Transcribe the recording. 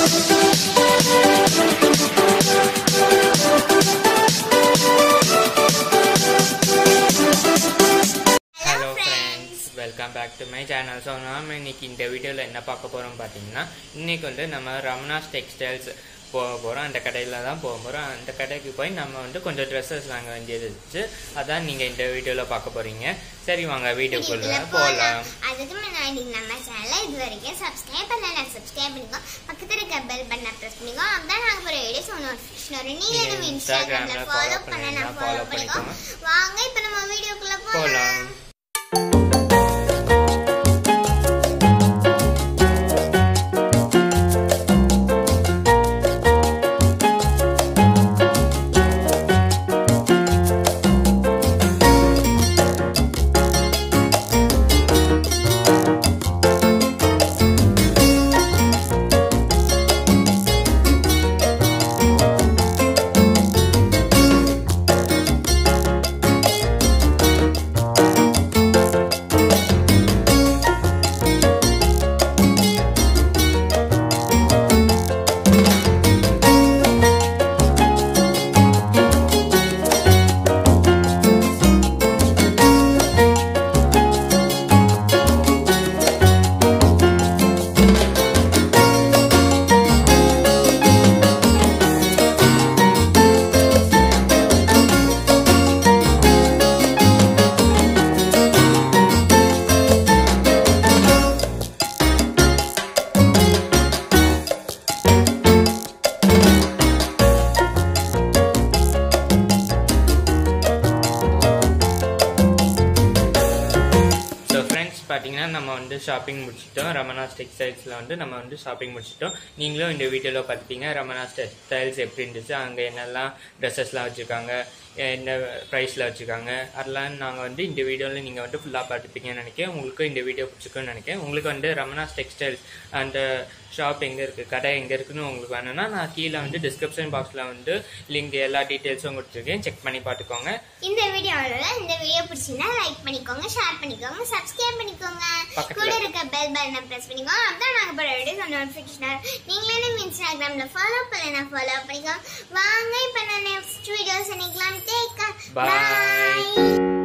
Welcome back to my channel. So நாம இன்னைக்கு இந்த வீடியோல என்ன பார்க்க போறோம் பாத்தீங்கன்னா இன்னைக்கு வந்து நம்ம ரமணாஸ் டெக்ஸ்டைல்ஸ் போறோம். அந்த கடையில தான் போறோம். அந்த கடைக்கு போய் நம்ம வந்து கொஞ்சம் Dresses வாங்க வேண்டியது இருக்கு. அதான் நீங்க இந்த வீடியோல பார்க்க போறீங்க. சரி வாங்க வீடியோக்குள்ள போலாம். அதுக்கு முன்னாடி நம்ம சேனலை இதுவரைக்கும் Subscribe பண்ணலனா Subscribe பண்ணிக்கோ. பக்கத்துல இருக்க பெல் பட்டனை பிரஸ் பண்ணிக்கோ. அப்பதான் நாங்க போற வீடியோஸ் நோட்டிஃபிகேஷன் வரும். நீங்க நம்ம Instagramல ஃபாலோ பண்ணனா ஃபாலோ பண்ணிக்கோ. வாங்க இப்போ நம்ம வீடியோக்குள்ள போலாம். பாத்தீங்கன்னா நம்ம வந்து ஷாப்பிங் முடிச்சிட்டோம். ரமணாஸ் டெக்ஸ்டைல்ஸ்ல வந்து நம்ம வந்து ஷாப்பிங் முடிச்சிட்டோம். நீங்களும் இந்த வீடியோல பார்த்துட்டீங்க ரமணாஸ் டெக்ஸ்டைல்ஸ் எப்படி இருந்துச்சு, அங்க என்னெல்லாம் ட்ரெஸ்ஸஸ்லாம் வச்சிருக்காங்க, என்ன ப்ரைஸ்ல வச்சிருக்காங்க, அதெல்லாம் நாங்க வந்து இந்த வீடியோல நீங்க வந்து ஃபுல்லா பார்த்துப்பீங்கன்னு நினைக்கிறேன். உங்களுக்கு இந்த வீடியோ பிடிச்சிருக்குன்னு நினைக்கிறேன். உங்களுக்கு வந்து ரமணாஸ் டெக்ஸ்டைல்ஸ் அந்த ஷாப் எங்க இருக்கு, கடை எங்க இருக்குன்னு உங்களுக்கு வேணும்னா நான் கீழே வந்து டிஸ்கிரிப்ஷன் பாக்ஸ்ல வந்து லிங்க் எல்லா டீடைல்ஸும் கொடுத்துருக்கேன். செக் பண்ணி பார்த்துக்கோங்க. இந்த வீடியோ பிடிச்சிருந்தா லைக் பண்ணிக்கோங்க, ஷேர் பண்ணிக்கோங்க, சப்ஸ்கிரைப் பண்ணிக்கோங்க, கூட இருக்க பெல் பட்டனை பிரஸ் பண்ணிக்கோங்க. அப்பதான் நாங்க போற வீடியோஸ் நோட்டிஃபிகேஷன் நீங்களே நம்ம இன்ஸ்டாகிராம்ல ஃபாலோ பண்ணலனா ஃபாலோ பண்ணிக்கோங்க. வாங்க இப்போ நான் நெக்ஸ்ட் வீடியோஸ் நிக்கலாம். Take by.